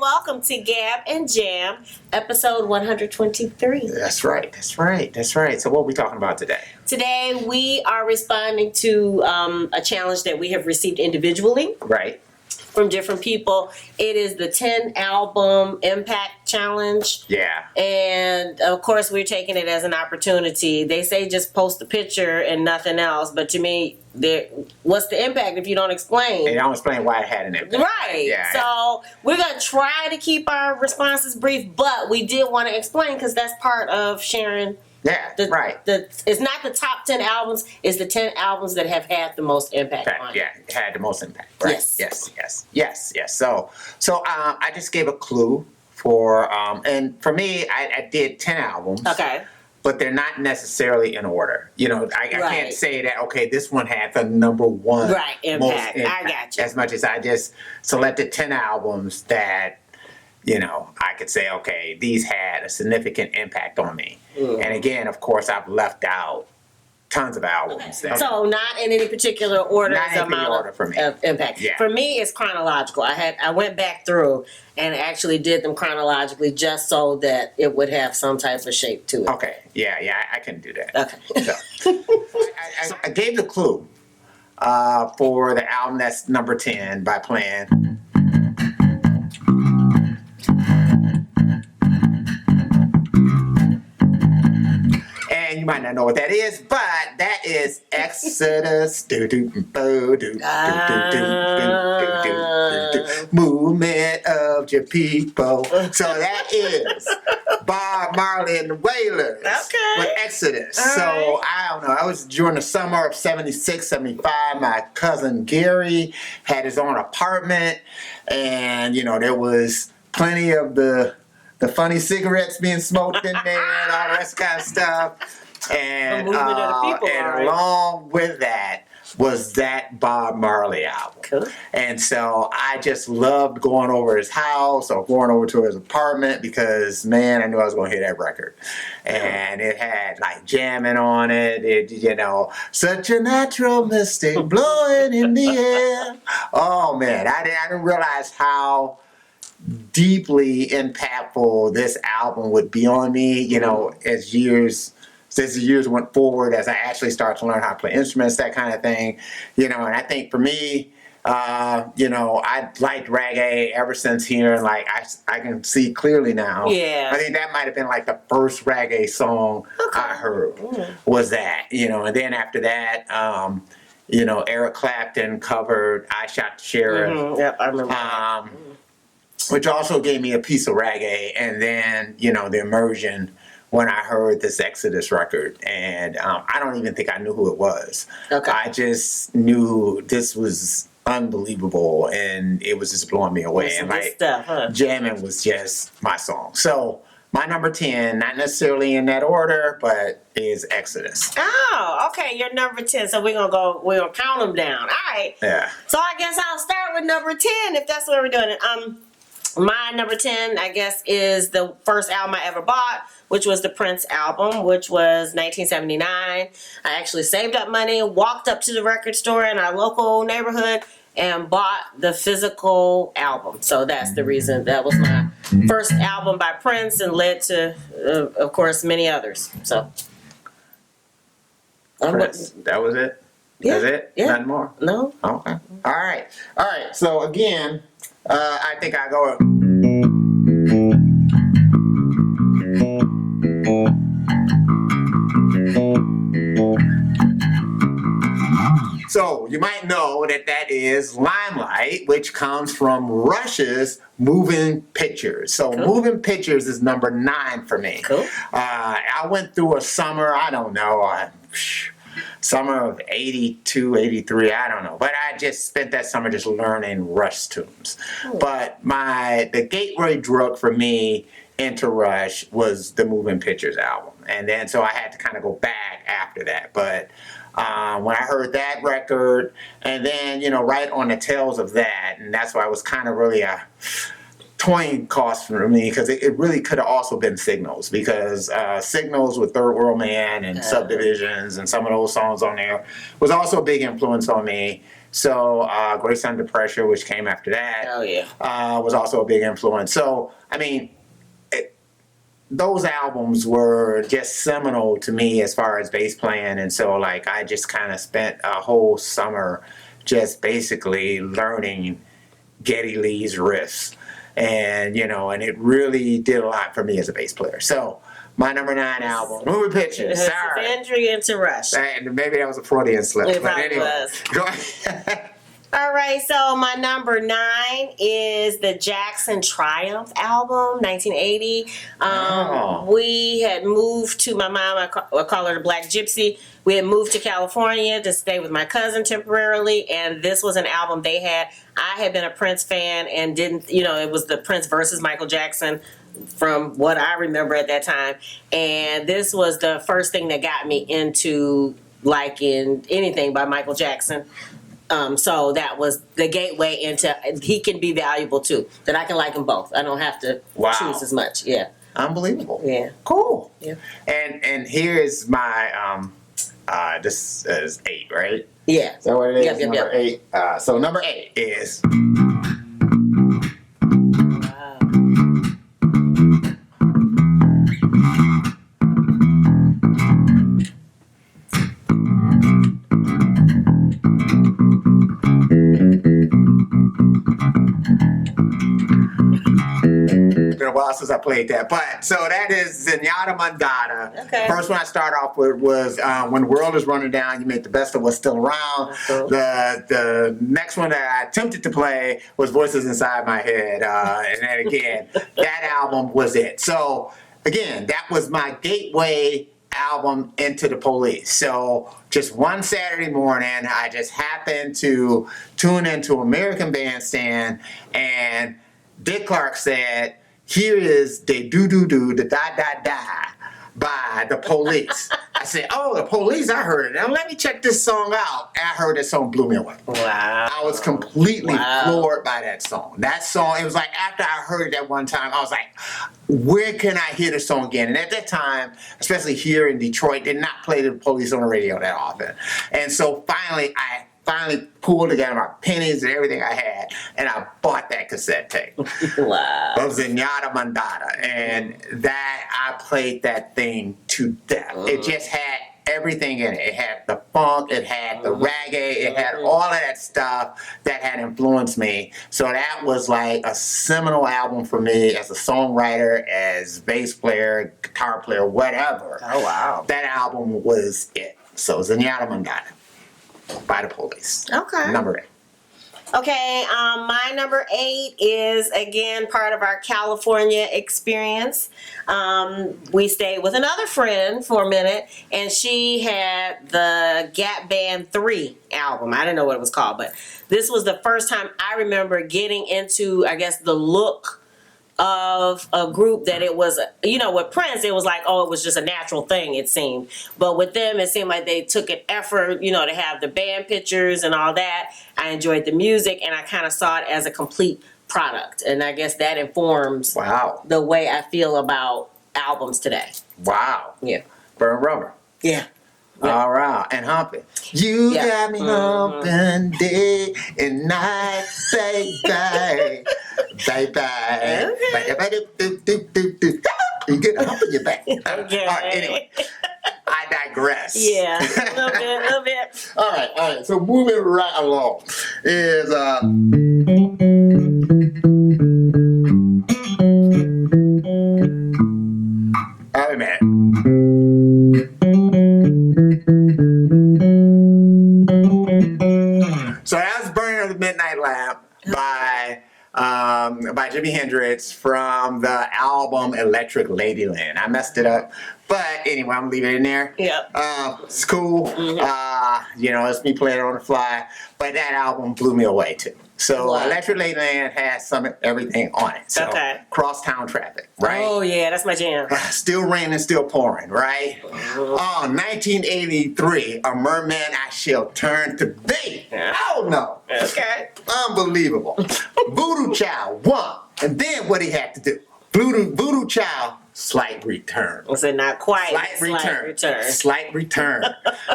Welcome to Gab and Jam, episode 123. That's right. So what are we talking about today? Today we are responding to a challenge that we have received individually. Right. From different people. It is the 10 album impact challenge. Yeah. And of course we're taking it as an opportunity. They say just post a picture and nothing else, but to me, what's the impact if you don't explain? And don't explain why it had an impact. Right. Yeah. So we're going to try to keep our responses brief, but we did want to explain because that's part of sharing. Yeah, right. It's not the top 10 albums, it's the 10 albums that have had the most impact on it. Yeah, had the most impact. Right. Yes. So I just gave a clue for, and for me, I did 10 albums. Okay. But they're not necessarily in order. You know, I can't say that, okay, this one had the number one impact. most impact. I got you. As much as I just selected 10 albums that, you know, I could say, okay, these had a significant impact on me. And again, of course, I've left out tons of albums. Okay. So not in any particular order. Not in any order for me. Of impact. Yeah. For me, it's chronological. I went back through and actually did them chronologically just so that it would have some type of shape to it. Okay. Yeah, I can do that. Okay. So, I gave the clue for the album that's number 10 by Plan. And you might not know what that is, but that is Exodus. Movement of your people. So that is Bob Marley and the Wailers with Exodus. All so right. I don't know. I was during the summer of 76, 75. My cousin Gary had his own apartment, and you know there was plenty of the funny cigarettes being smoked in there and all the rest kind of stuff. And, the movement of the people, and along with that was that Bob Marley album. Cool. And so I just loved going over his house or going over to his apartment because, man, I knew I was going to hear that record. And it had like jamming on it. It, you know, such a natural mystic blowing in the air. Oh, man, I didn't realize how deeply impactful this album would be on me, you know, as the years went forward, as I actually started to learn how to play instruments, that kind of thing, you know. And I think for me, you know, I liked reggae ever since hearing, like, I can see clearly now. Yeah. I think that might have been like the first reggae song I heard was that, you know. And then after that, you know, Eric Clapton covered I Shot the Sheriff. Yep, I remember which also gave me a piece of reggae, and then, you know, the immersion when I heard this Exodus record, and I don't even think I knew who it was. Okay. I just knew this was unbelievable, and it was just blowing me away. And like jamming was just my song. So my number 10, not necessarily in that order, but is Exodus. Oh, okay, you're number 10. So we're gonna count them down. All right. Yeah. So I guess I'll start with number 10 if that's where we're doing it. My number 10, I guess, is the first album I ever bought, which was the Prince album, which was 1979. I actually saved up money, walked up to the record store in our local neighborhood, and bought the physical album. So that's the reason. That was my first album by Prince and led to, of course, many others. So. Prince, that was it? Yeah. That's it? Yeah. Nothing more? No. Okay. All right. So again, I think I go. So you might know that is Limelight, which comes from Rush's Moving Pictures. So cool. Moving Pictures is number 9 for me. Cool. I went through a summer, I don't know, summer of 82, 83, I don't know. But I just spent that summer just learning Rush tunes. Cool. But the gateway drug for me into Rush was the Moving Pictures album. And then so I had to kind of go back after that. But when I heard that record, and then, you know, right on the tails of that, and that's why it was kind of really a toying cost for me, because it really could have also been Signals, because Signals with Third World Man and Subdivisions and some of those songs on there was also a big influence on me. So Grace Under Pressure, which came after that, was also a big influence. So, I mean, those albums were just seminal to me as far as bass playing. And so, like, I just kind of spent a whole summer just basically learning Geddy Lee's riffs. And, you know, and it really did a lot for me as a bass player. So, my number 9 album, Moving Pictures. Sorry. Entry into Rush. And maybe that was a Freudian slip. It but probably anyway, was. Go ahead. All right, so my number 9 is the Jackson Triumph album, 1980. We had moved to, my mom, I call her the Black Gypsy. We had moved to California to stay with my cousin temporarily, and this was an album they had. I had been a Prince fan and didn't, you know, it was the Prince versus Michael Jackson from what I remember at that time. And this was the first thing that got me into liking anything by Michael Jackson. So that was the gateway into, he can be valuable too, that I can like them both. I don't have to choose as much. Yeah. Unbelievable. Yeah. Cool. Yeah. And here's my, this is 8, right? Yeah. So what it is, Yep. number 8. So number 8 is... Been a while since I played that, but so that is Zenyatta Mandata. Okay. First one I started off with was When the World is Running Down, You Make the Best of What's Still Around. Cool. The next one that I attempted to play was Voices Inside My Head, and then again, that album was it. So again, that was my gateway album into the Police. So just one Saturday morning, I just happened to tune into American Bandstand, and Dick Clarke said, "Here is the do-do-do, the da-da-da by the Police." I said, "Oh, the Police, I heard it. Now let me check this song out." And I heard this song, blew me away. Wow. I was completely floored by that song. That song, it was like after I heard it that one time, I was like, where can I hear this song again? And at that time, especially here in Detroit, did not play the Police on the radio that often. And so I finally pulled together my pennies and everything I had, and I bought that cassette tape. Wow. Of Zenyatta Mandata. And that, I played that thing to death. It just had everything in it. It had the funk, it had the reggae, it had all of that stuff that had influenced me. So that was like a seminal album for me as a songwriter, as bass player, guitar player, whatever. Oh, wow. That album was it. So Zenyatta Mandata by the Police. Okay. Number 8. Okay, my number 8 is again part of our California experience. We stayed with another friend for a minute, and she had the Gap Band 3 album. I didn't know what it was called, but this was the first time I remember getting into, I guess, the look of a group that it was, you know, with Prince, it was like, oh, it was just a natural thing, it seemed. But with them, it seemed like they took an effort, you know, to have the band pictures and all that. I enjoyed the music, and I kind of saw it as a complete product. And I guess that informs the way I feel about albums today. Wow. Yeah. Burn Rubber. Yeah. All right, and humping. You got me humping day and night, baby, baby. You get a hump in your back. Okay. All right, anyway, I digress. Yeah, a little bit. All right. So moving right along is wait a minute. So that's Burning of the Midnight Lamp by Jimi Hendrix from the album Electric Ladyland. I messed it up, but anyway, I'm leaving it in there. Yep. It's cool. You know, it's me playing it on the fly, but that album blew me away too. So What? Electric Ladyland has some everything on it. So crosstown traffic, right? Oh yeah, that's my jam. Still raining, still pouring, right? Oh, 1983, A Merman I Shall Turn to Be. Yeah. Oh no. Okay. Unbelievable. Voodoo Child won. And then what he had to do? Voodoo Child, slight return. Was it not quite? Slight return. Slight return.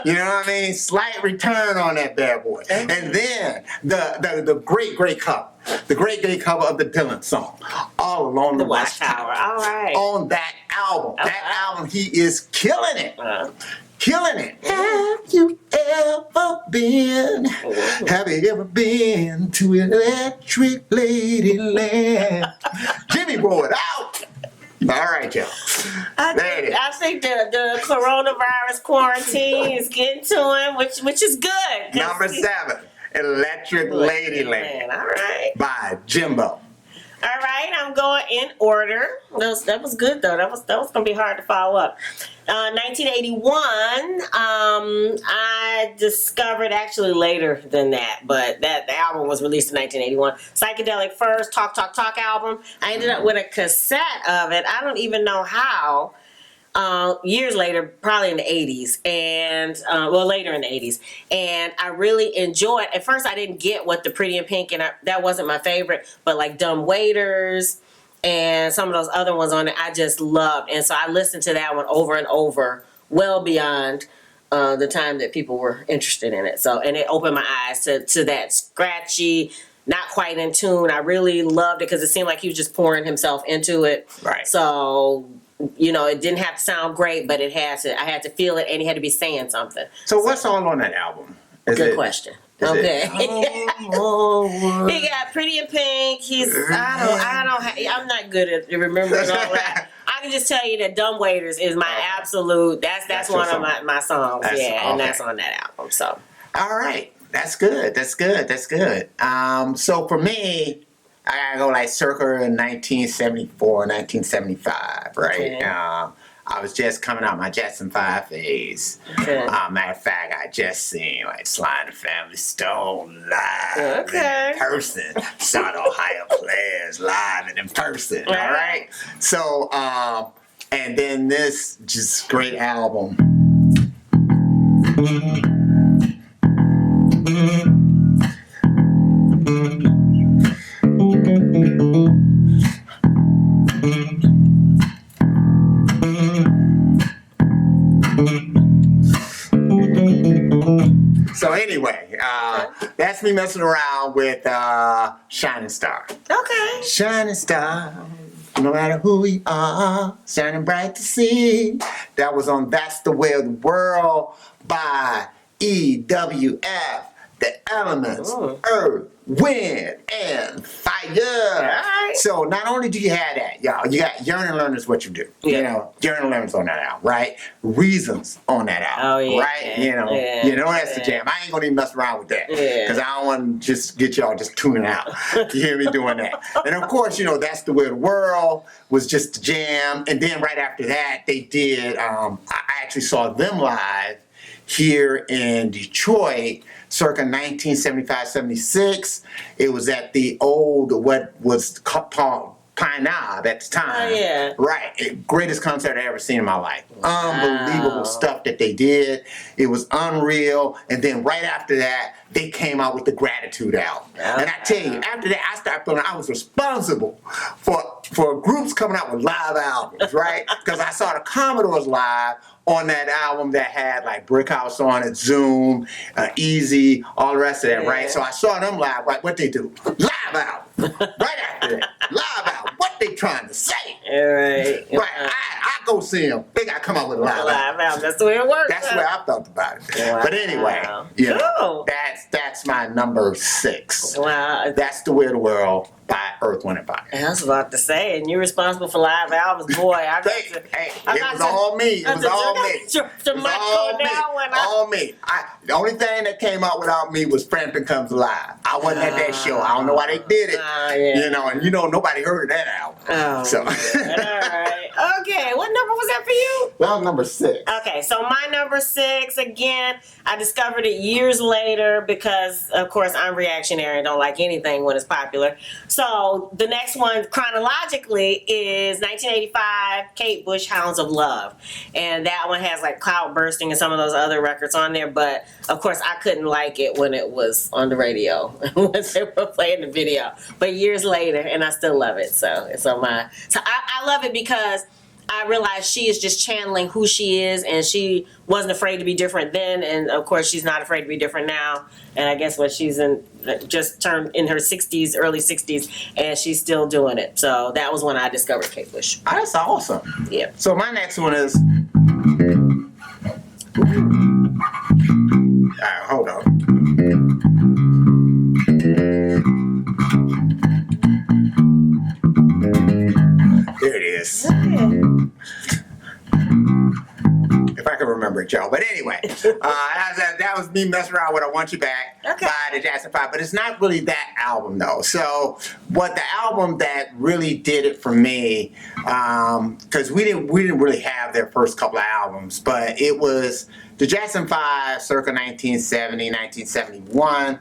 You know what I mean? Slight return on that bad boy. And then the great cover. The great cover of the Dylan song, All Along the Watchtower. All right. On that album. That album, he is killing it. Killing it. Have you ever been to Electric Ladyland? Jimmy brought it out. All right, y'all. I think the coronavirus quarantine is getting to him, which is good. Number 7, Electric Ladyland. All right. By Jimbo. All right, I'm going in order. That was good though. That was gonna be hard to follow up. 1981. I discovered actually later than that, but the album was released in 1981. Psychedelic first, Talk album. I ended up with a cassette of it. I don't even know how. Years later, probably in the 80s, and later in the 80s, and I really enjoyed. At first, I didn't get what the Pretty in Pink, and that wasn't my favorite, but like Dumb Waiters and some of those other ones on it, I just loved, and so I listened to that one over and over, well beyond the time that people were interested in it. So, and it opened my eyes to that scratchy, not quite in tune. I really loved it because it seemed like he was just pouring himself into it. Right. So, you know, it didn't have to sound great, but I had to feel it, and he had to be saying something. So what's all on that album? Good question. Okay. He got Pretty in Pink. I'm not good at remembering all that. I can just tell you that Dumb Waiters is my absolute, that's one of my songs. And that's on that album. So. All right. That's good. So for me, I gotta go like circa 1974, 1975, right? Okay. I was just coming out my Jackson 5 phase. Okay. Matter of fact, I just seen like Sly and the Family Stone live in person. Saw the Ohio Players live and in person. All right. So, and then this just great album. So anyway, that's me messing around with Shining Star. Okay. Shining Star, no matter who we are, shining bright to see. That was on That's the Way of the World by EWF, The Elements, Earth, Wind, and Fire. Right. So not only do you have that, y'all, you got Yearn and Learn Is What You Do. Yeah. You know, Yearn and Learn's on that album, right? Reasons on that album, Oh, yeah. right? You know that's the jam. I ain't gonna even mess around with that because I don't want to just get y'all just tuning out. You hear me doing that? And of course, you know, That's the Way of the World was just the jam. And then right after that, they did. I actually saw them live here in Detroit circa 1975-76. It was at the old, what was called Pine Knob at the time. Oh, yeah. Right. Greatest concert I ever seen in my life. Unbelievable stuff that they did. It was unreal. And then right after that, they came out with the Gratitude album. And I tell you, after that, I started feeling I was responsible for groups coming out with live albums, right? Because I saw the Commodores live on that album that had like Brick House on it, Zoom, Easy, all the rest of that, right? So I saw them live, right? What they do? Live album. Right after that, live album. What they trying to say? Right. Right. I go see them. They got to come out with a live album. That's the way it works. That's the way I felt about it. Wow. But anyway, you know, that's my number 6. Wow. That's the Way of the World by Earth, Wind, and Fire. I was about to say, and you're responsible for live albums, boy. I got to, Hey, it was all me. It was all me. It was all me. The only thing that came out without me was Frampton Comes Alive. I wasn't at that show. I don't know why they did it. Yeah. You know, and nobody heard of that album. Oh, so. All right. Okay, what number was that for you? Well, number 6. Okay, so my number 6, again, I discovered it years later because, of course, I'm reactionary and don't like anything when it's popular. So the next one, chronologically, is 1985, Kate Bush, Hounds of Love. And that one has, like, Cloud Bursting and some of those other records on there. But, of course, I couldn't like it when it was on the radio, when they were playing the video. But years later, and I still love it. So it's on my... So I love it because I realized she is just channeling who she is, and she wasn't afraid to be different then, and of course she's not afraid to be different now. And I guess what she's just turned in her 60s, early 60s, and she's still doing it. So that was when I discovered Kate Bush. Oh, that's awesome. Yeah. So my next one is. Hold on. There it is. If I can remember it, Joe. But anyway, that was me messing around with I Want You Back by the Jackson 5. But it's not really that album, though. So what the album that really did it for me, because we didn't really have their first couple of albums, but it was the Jackson 5 circa 1970, 1971.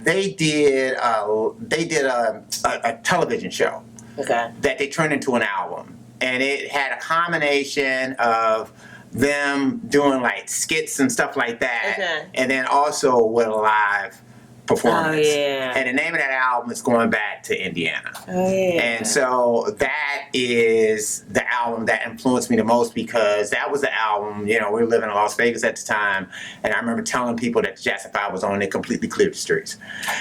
They did a television show that they turned into an album. And it had a combination of them doing like skits and stuff like that, and then also with a live performance. Oh, yeah. And the name of that album is Going Back to Indiana. Oh, yeah. And so that is the album that influenced me the most, because that was the album, we were living in Las Vegas at the time, and I remember telling people that the Jackson 5 was on, they completely cleared the streets.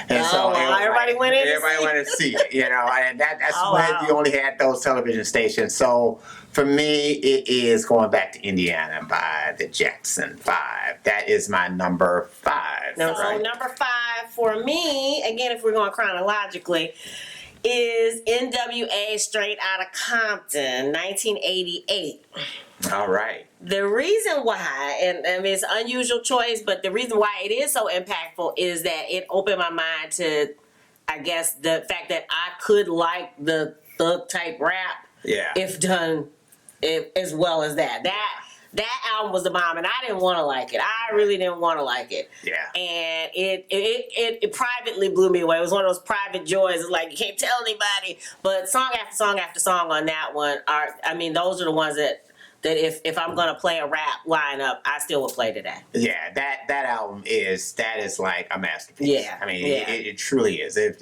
And everybody went in everybody wanted to see it, and that's when wow. you only had those television stations. So for me, it is Going Back to Indiana by the Jackson 5. That is my number 5. So number 5 for me, again, if we're going chronologically, is NWA Straight Outta Compton, 1988. All right. The reason why, and I mean, it's an unusual choice, but the reason why it is so impactful is that it opened my mind to, I guess, the fact that I could like the thug type rap if done as well as that. That album was the bomb, and I didn't want to like it. I really didn't want to like it. Yeah. And it privately blew me away. It was one of those private joys. It's like you can't tell anybody. But song after song after song on that one those are the ones that if I'm gonna play a rap lineup, I still would play today. Yeah, that album is like a masterpiece. Yeah. I mean, it truly is. If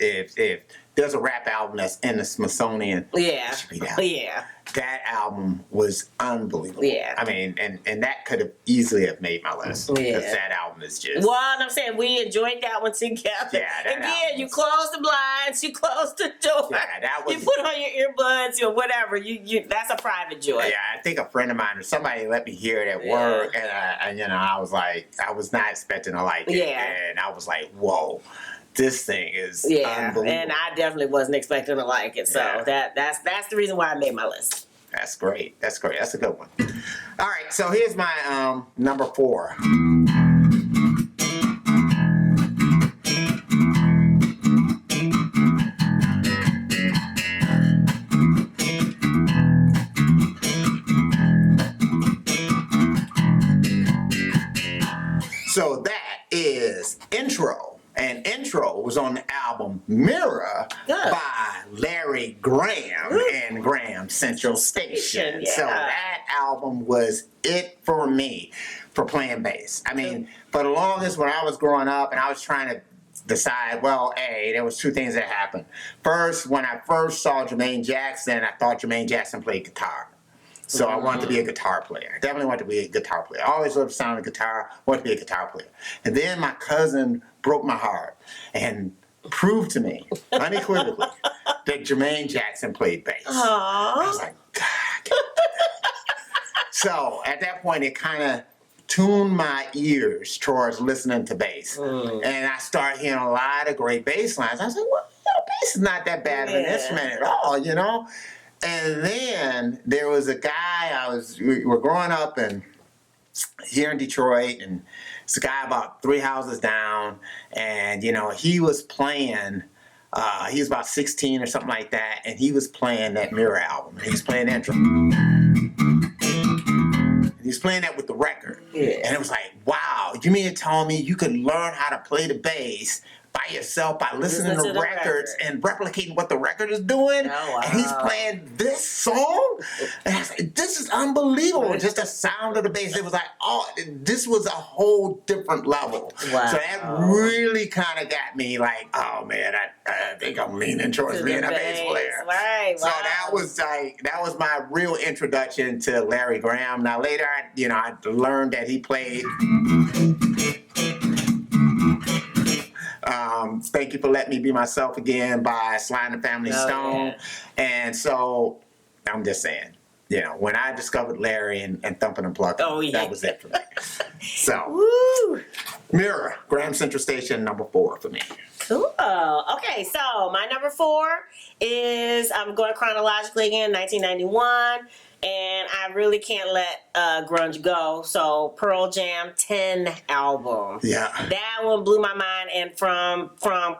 there's a rap album that's in the Smithsonian, it should be that. Yeah. That album was unbelievable. Yeah. I mean, and that could have easily have made my list. Because that album is just... Well, I'm saying we enjoyed that one together. Yeah, again, you close the blinds, you close the door. Yeah, that was... You put on your earbuds or whatever. You that's a private joy. Yeah, I think a friend of mine or somebody let me hear it at work, and I was like, I was not expecting to like it. Yeah. And I was like, whoa. This thing is unbelievable. And I definitely wasn't expecting to like it. So that's the reason why I made my list. That's great. That's great. That's a good one. All right. So here's my number 4. So that is Intro. And Intro was on the album Mirror by Larry Graham and Graham Central Station. Yeah. So that album was it for me for playing bass. I mean, for the longest when I was growing up and I was trying to decide, there was 2 things that happened. First, when I first saw Jermaine Jackson, I thought Jermaine Jackson played guitar. So I wanted to be a guitar player. I definitely wanted to be a guitar player. I always loved the sound of guitar. I wanted to be a guitar player. And then my cousin broke my heart and proved to me unequivocally that Jermaine Jackson played bass. Aww. I was like, God, I can't do that. So at that point, it kind of tuned my ears towards listening to bass. And I started hearing a lot of great bass lines. I was like, well, bass is not that bad of an instrument at all, you know. And then there was a guy we were growing up and here in Detroit, and it's a guy about 3 houses down, and you know he was playing. He was about 16 or something like that, and he was playing that Mirror album. He was playing that drum. He was playing that with the record, and it was like, wow! You mean to tell me you could learn how to play the bass by yourself by listening to records and replicating what the record is doing? Oh, wow. And he's playing this song, and I was like, this is unbelievable. Just the sound of the bass, it was like, oh, this was a whole different level. Wow. So that really kind of got me like, oh man, I think I'm leaning towards being a bass player. Right. So that was my real introduction to Larry Graham. Now later, I learned that he played. Thank You for Letting Me Be Myself Again by Sly and the Family Stone. Yeah. And so I'm just saying, when I discovered Larry and Thumpin' and Pluckin', that was it for me. So, woo. Mirror, Graham Central Station, number 4 for me. Cool. Okay, so my number 4 is, I'm going chronologically again, 1991. And I really can't let grunge go. So Pearl Jam 10 album. Yeah. That one blew my mind. And from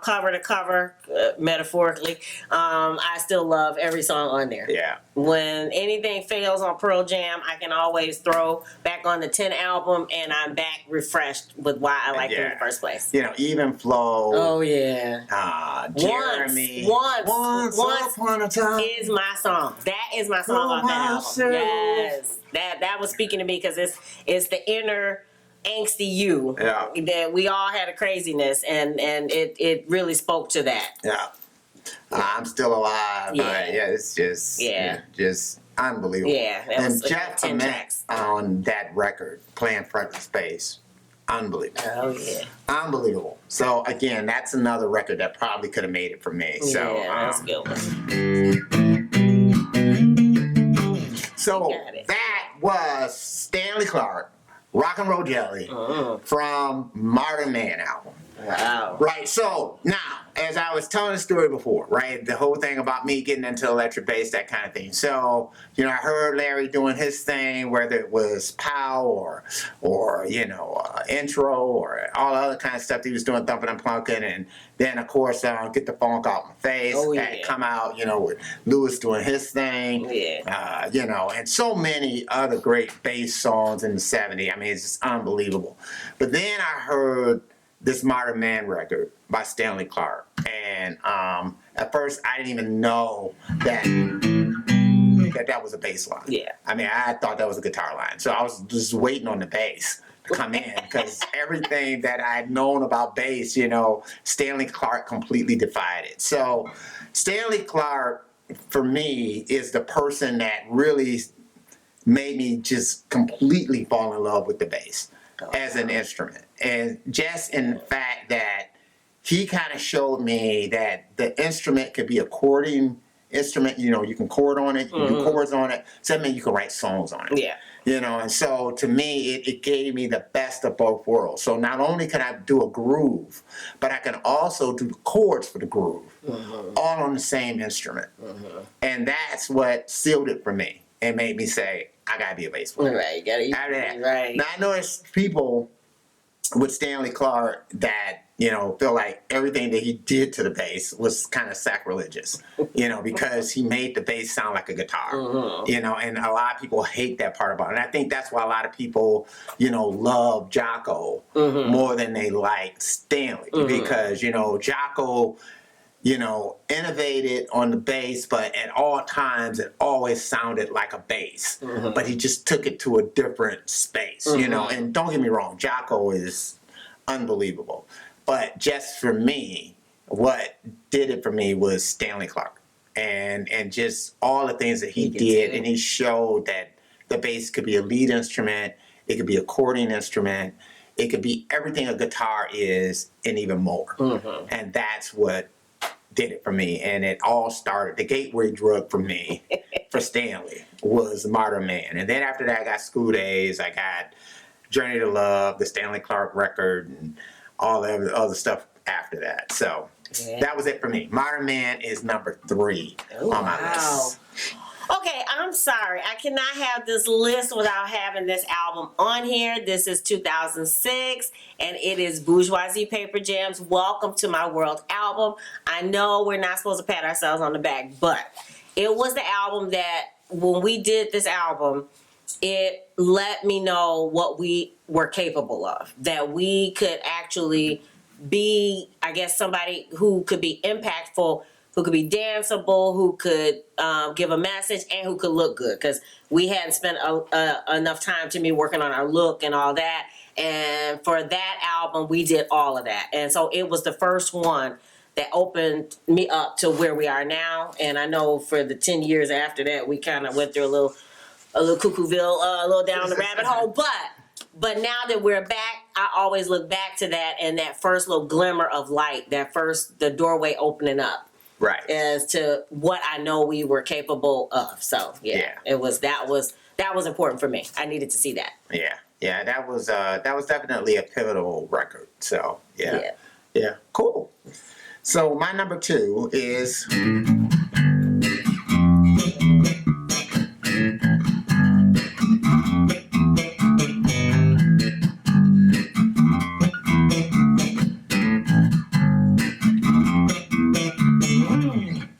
cover to cover, metaphorically, I still love every song on there. Yeah. When anything fails on Pearl Jam, I can always throw back on the 10 album, and I'm back refreshed with why I like it in the first place. Even Flow. Oh yeah. Jeremy. Once Upon a Time is my song. That is my song on that album. Yes, that was speaking to me because it's the inner angsty you. Yeah. That we all had a craziness, and it really spoke to that. Yeah. I'm still alive. Yeah. It's just unbelievable. Yeah. And Jeff Ament on that record playing front and space. Unbelievable. Oh yeah. Unbelievable. So again, that's another record that probably could have made it for me. So that's a good one. So that was Stanley Clarke, Rock and Roll Jelly from Modern Man album. Wow. Right, so now, as I was telling the story before, right, the whole thing about me getting into electric bass, that kind of thing. So, I heard Larry doing his thing, whether it was POW or intro or all other kind of stuff that he was doing, Thumpin' and Plunkin', and then, of course, Get the Funk Out My Face, that come out, with Lewis doing his thing, and so many other great bass songs in the 70s. I mean, it's just unbelievable. But then I heard this Modern Man record by Stanley Clarke. And at first, I didn't even know that was a bass line. Yeah. I mean, I thought that was a guitar line. So I was just waiting on the bass to come in because everything that I'd known about bass, Stanley Clarke completely defied it. So Stanley Clarke, for me, is the person that really made me just completely fall in love with the bass as an instrument. And just in the fact that he kind of showed me that the instrument could be a chording instrument. You can chord on it, you can do chords on it. So that means you can write songs on it. Yeah. And so to me, it gave me the best of both worlds. So not only can I do a groove, but I can also do the chords for the groove, all on the same instrument. And that's what sealed it for me and made me say, I gotta be a bass player. Right, you gotta right. Now I noticed people with Stanley Clarke that, feel like everything that he did to the bass was kind of sacrilegious, because he made the bass sound like a guitar, and a lot of people hate that part about it. And I think that's why a lot of people, love Jocko more than they like Stanley, because, Jocko, innovated on the bass, but at all times it always sounded like a bass. But he just took it to a different space, and don't get me wrong, Jocko is unbelievable. But just for me, what did it for me was Stanley Clarke. And just all the things that he did, and he showed that the bass could be a lead instrument, it could be a chording instrument, it could be everything a guitar is, and even more. And that's what did it for me. And it all started, the gateway drug for me, for Stanley, was Modern Man. And then after that, I got School Days, I got Journey to Love, the Stanley Clarke record, and all the other stuff after that. So Yeah. That was it for me. Modern Man is number 3 on my list. Okay, I'm sorry. I cannot have this list without having this album on here. This is 2006, and it is Bourgeoisie Paper Jam's Welcome to My World album. I know we're not supposed to pat ourselves on the back, but it was the album that, when we did this album, it let me know what we were capable of. That we could actually be, I guess, somebody who could be impactful, who could be danceable, who could give a message, and who could look good. Because we hadn't spent enough time, to me, working on our look and all that. And for that album, we did all of that. And so it was the first one that opened me up to where we are now. And I know for the 10 years after that, we kind of went through a little cuckooville, a little down the rabbit hole. But now that we're back, I always look back to that and that first little glimmer of light, the doorway opening up. Right. As to what I know we were capable of. So that was important for me. I needed to see that. Yeah, that was definitely a pivotal record. So yeah, cool. So my number 2 is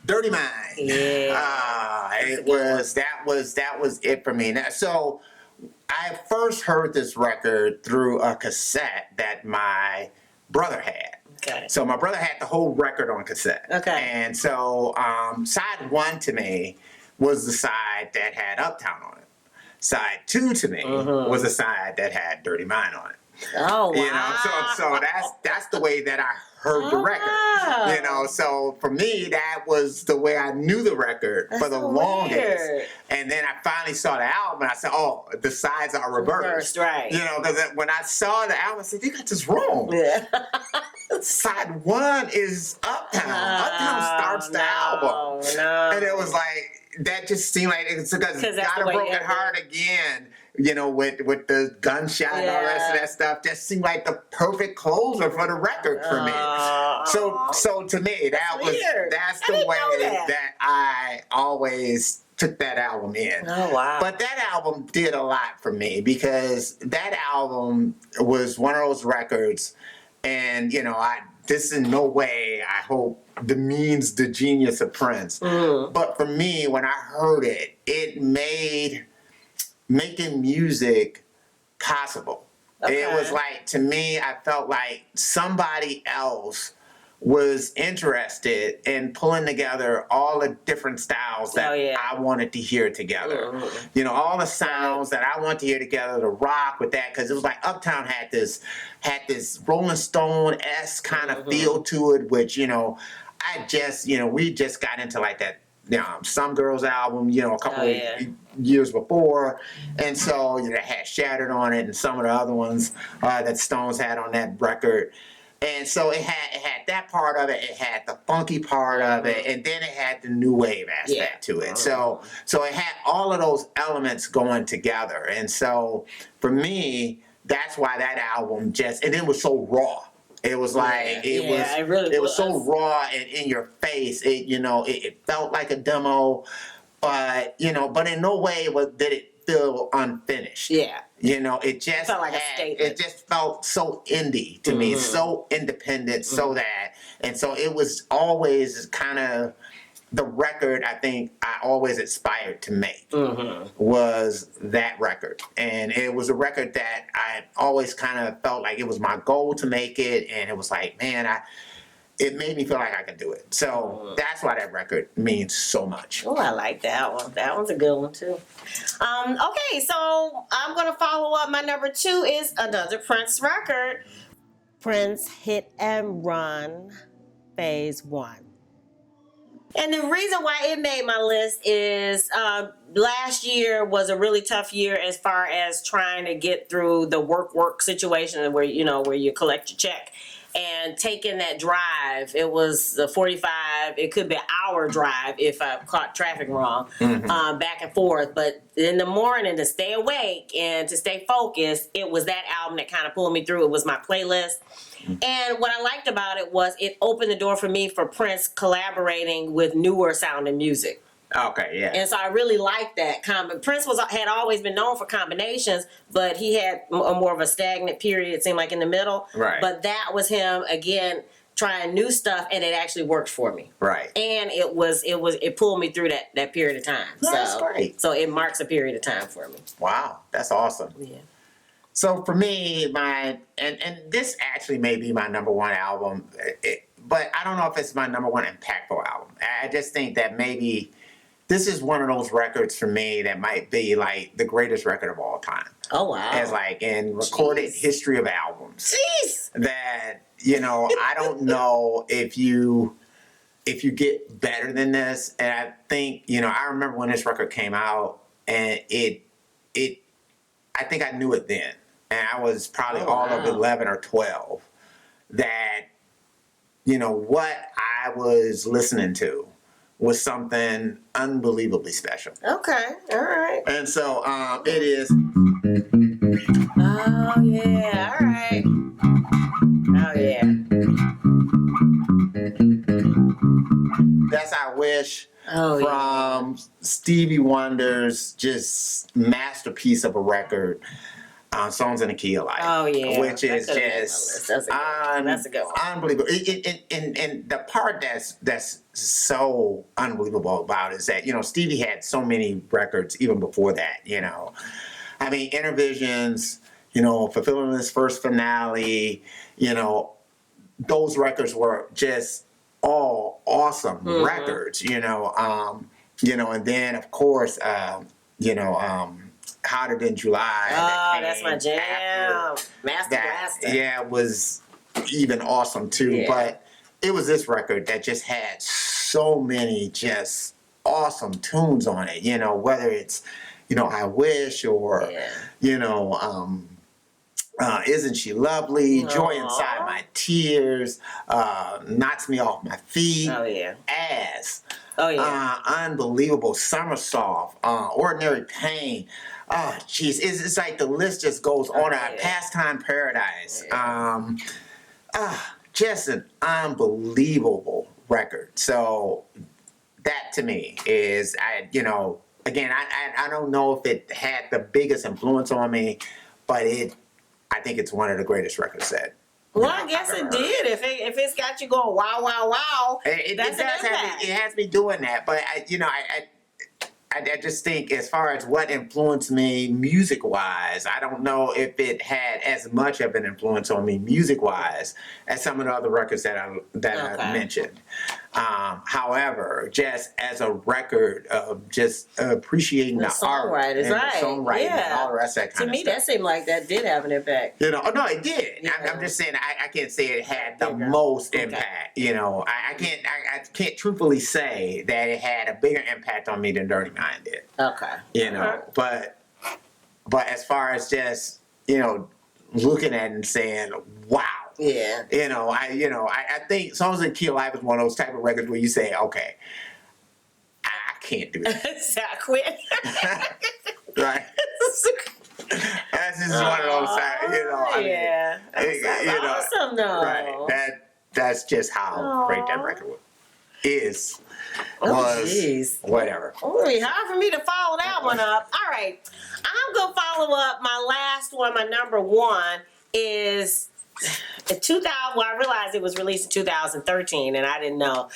Dirty Mind. That was it for me. Now, so I first heard this record through a cassette that my brother had. Okay. So my brother had the whole record on cassette. Okay. And so side 1 to me was the side that had Uptown on it. Side 2 to me was the side that had Dirty Mind on it. Oh, wow. You know, so that's the way that I heard the record. You know, so for me, that was the way I knew the record for the longest. Weird. And then I finally saw the album, and I said, "Oh, the sides are reversed." Right? You know, because when I saw the album, I said, "You got this wrong." Yeah. Side 1 is Uptown. Uptown starts the album, and it was like that. Just seemed like it's because Got a Broken Heart again. You know, with the gunshot and all the rest of that stuff, just seemed like the perfect closer for the record for me. So to me, that's the way that I always took that album in. Oh, wow. But that album did a lot for me because that album was one of those records, and you know, this in no way, I hope, demeans the genius of Prince. But for me, when I heard it, it made making music possible. Okay. It was like, to me, I felt like somebody else was interested in pulling together all the different styles that I wanted to hear together. You know, all the sounds that I wanted to hear together to rock with that, because it was like Uptown had this Rolling Stone-esque kind of feel to it, which, you know, we just got into like that, you know, Some Girls album, you know, a couple of years before. And so, you know, it had Shattered on it and some of the other ones that Stones had on that record. And so it had that part of it, it had the funky part of it, and then it had the new wave aspect to it. So it had all of those elements going together. And so for me, that's why that album and it was so raw. It was like it was so raw and in your face. It felt like a demo, but in no way did it feel unfinished. Yeah. You know, it just felt like a statement. It just felt so indie to me, so independent, so that, and so it was always kind of the record I think I always aspired to make was that record. And it was a record that I always kind of felt like it was my goal to make it, and it was like, man, it made me feel like I could do it. So that's why that record means so much. Oh, I like that one. That one's a good one too. Okay, so I'm gonna follow up. My number 2 is another Prince record. Prince Hit and Run Phase 1. And the reason why it made my list is last year was a really tough year as far as trying to get through the work situation where you collect your check. and taking that drive. It was a 45. It could be an hour drive if I caught traffic wrong, back and forth. But in the morning, to stay awake and to stay focused, it was that album that kind of pulled me through. It was my playlist. And what I liked about it was it opened the door for me for Prince collaborating with newer sounding music. Okay, yeah. And so I really liked that. Prince had always been known for combinations, but he had more of a stagnant period, it seemed like, in the middle. Right. But that was him, again, trying new stuff, and it actually worked for me. Right. And it pulled me through that period of time. That's great. So it marks a period of time for me. Wow, that's awesome. Yeah. So for me, and this actually may be my number one album, but I don't know if it's my number one impactful album. I just think that maybe this is one of those records for me that might be like the greatest record of all time. Oh, wow. As like in recorded history of albums. Jeez. That, I don't know if you get better than this. And I think, I remember when this record came out, and I think I knew it then. And I was probably of 11 or 12. That, what I was listening to was something unbelievably special. Okay, all right. And so it is. Oh, yeah, all right. Oh, yeah. That's I Wish. Oh, From Stevie Wonder's just masterpiece of a record, Songs in the Key of Life. Oh, yeah. Which is just that's a good one. Unbelievable. And the part that's so unbelievable about it is that, Stevie had so many records even before that, I mean, Intervisions, Fulfilling This First Finale, those records were just all awesome records, and then of course, Hotter Than July. Oh, that's my jam. Master Blaster. Yeah, it was even awesome too. Yeah. But it was this record that just had so many just awesome tunes on it, whether it's, I Wish or, Isn't She Lovely, Joy Inside My Tears, Knocks Me Off My Feet, Oh, yeah. Ass, Oh, yeah. Unbelievable, Somersault, Ordinary Pain. Oh, jeez, it's like the list just goes on. Yeah. Pastime Paradise. Yeah. Just an unbelievable record. So that to me is, again, I don't know if it had the biggest influence on me, but I think it's one of the greatest records that. Well, I guess it did. If it's got you going wow, wow, wow, it that's does an have impact. me, it has me doing that. But I just think as far as what influenced me music-wise, I don't know if it had as much of an influence on me music-wise as some of the other records that I mentioned. However, just as a record of just appreciating the art and the songwriting and all the rest of that kind of stuff. To me, that seemed like that did have an impact. No, it did. Yeah. I'm just saying I can't say it had the most impact. I can't truthfully say that it had a bigger impact on me than Dirty Mind did. Okay. But as far as just looking at it and saying, wow. Yeah. I think Songs in the Key of Life is one of those type of records where you say, okay, I can't do that. So I quit. Right. That's just one of those times, Yeah. That's awesome, though. Right. That's just how great that record was. Whatever. It's gonna be hard for me to follow that one up. All right, I'm gonna follow up. My last one, my number one, is 2000. Well, I realized it was released in 2013, and I didn't know.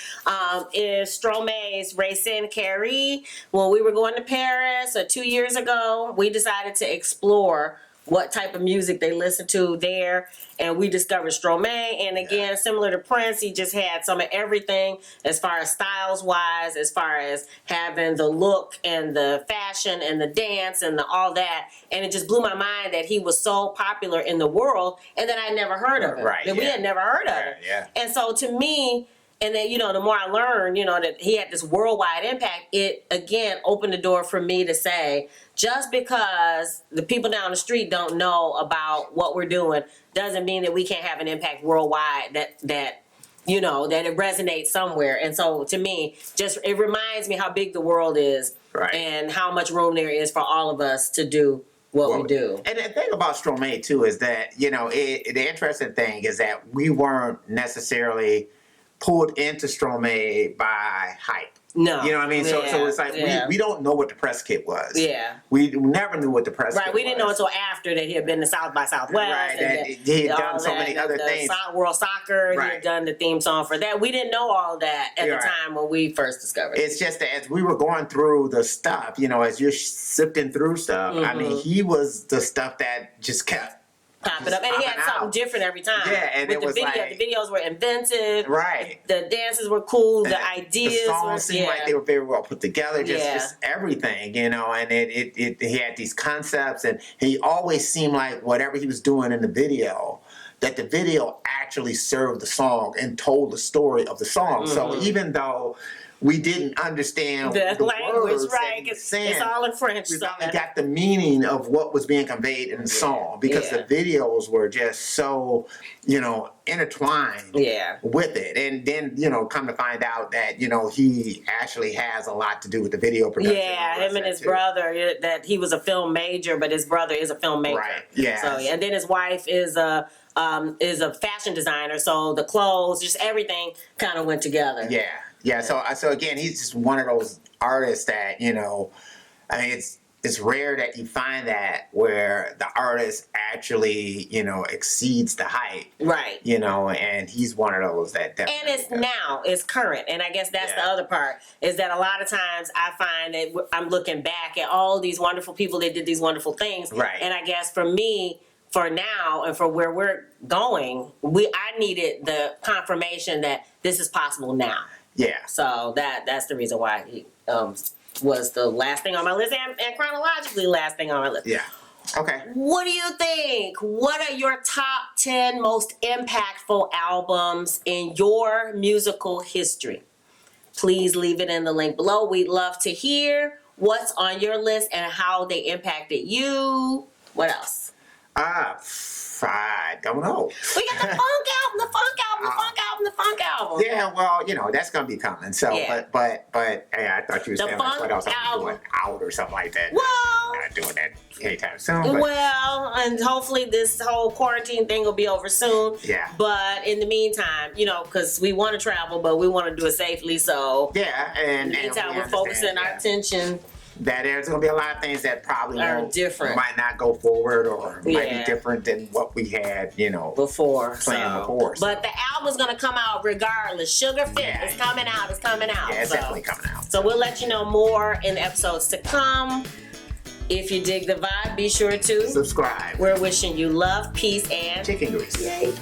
Is Stromae's Racine Carré. When we were going to Paris 2 years ago, we decided to explore what type of music they listened to there, and we discovered Stromae. And again, similar to Prince, he just had some of everything as far as styles wise, as far as having the look and the fashion and the dance and all that. And it just blew my mind that he was so popular in the world and that I never heard of him. Right, that we had never heard of him. Yeah. And so to me, And then, the more I learned, that he had this worldwide impact, it again opened the door for me to say, just because the people down the street don't know about what we're doing doesn't mean that we can't have an impact worldwide that it resonates somewhere. And so to me, it reminds me how big the world is, Right. and how much room there is for all of us to do what we do. And the thing about Stromae too is that, the interesting thing is that we weren't necessarily pulled into Stromae by hype. No. You know what I mean? So it's like we don't know what the press kit was. Yeah. We never knew what the press kit was. Right, we didn't know until after that he had been to South by Southwest. Right, and he had done so many other things. World Soccer, Right. he had done the theme song for that. We didn't know all that at the time when we first discovered it. It's just that as we were going through the stuff, as you're sifting through stuff, I mean, he was the stuff that just kept popping up, and he had something different every time. Yeah, and with it was the videos were inventive. Right. The dances were cool. The ideas. The songs seemed like they were very well put together. Just everything, and he had these concepts, and he always seemed like whatever he was doing in the video, that the video actually served the song and told the story of the song. So even though we didn't understand the language, words right? It's all in French. We finally got the meaning of what was being conveyed in the song, because the videos were just so, intertwined with it. And then, come to find out that, he actually has a lot to do with the video production. Yeah, him and his brother, that he was a film major, but his brother is a filmmaker. Right, yeah. So, and then his wife is a fashion designer, so the clothes, just everything kind of went together. Yeah. Yeah, so again, he's just one of those artists that, I mean, it's rare that you find that where the artist actually, exceeds the hype. Right. And he's one of those that definitely And it's current. And I guess that's the other part, is that a lot of times I find that I'm looking back at all these wonderful people that did these wonderful things. Right. And I guess for me, for now and for where we're going, I needed the confirmation that this is possible now. Yeah. So that's the reason why he was the last thing on my list, and chronologically last thing on my list. Yeah. Okay. What do you think? What are your top 10 most impactful albums in your musical history? Please leave it in the link below. We'd love to hear what's on your list and how they impacted you. What else? I don't know. We got the funk album, the funk album, the funk album, the funk album. Yeah, well, that's gonna be coming. So, but I thought you were saying like, what else I'm doing out or something like that. Well, not doing that anytime soon. But. Well, and hopefully this whole quarantine thing will be over soon. Yeah. But in the meantime, because we want to travel, but we want to do it safely. So yeah, and in the meantime, we're focusing our attention. That there's going to be a lot of things that probably different, might not go forward, or might be different than what we had, before. Before. But the album's going to come out regardless. Sugar Fit is coming out. It's coming out. Yeah, it's definitely coming out. So we'll let you know more in the episodes to come. If you dig the vibe, be sure to subscribe. We're wishing you love, peace, and chicken grease. Yay.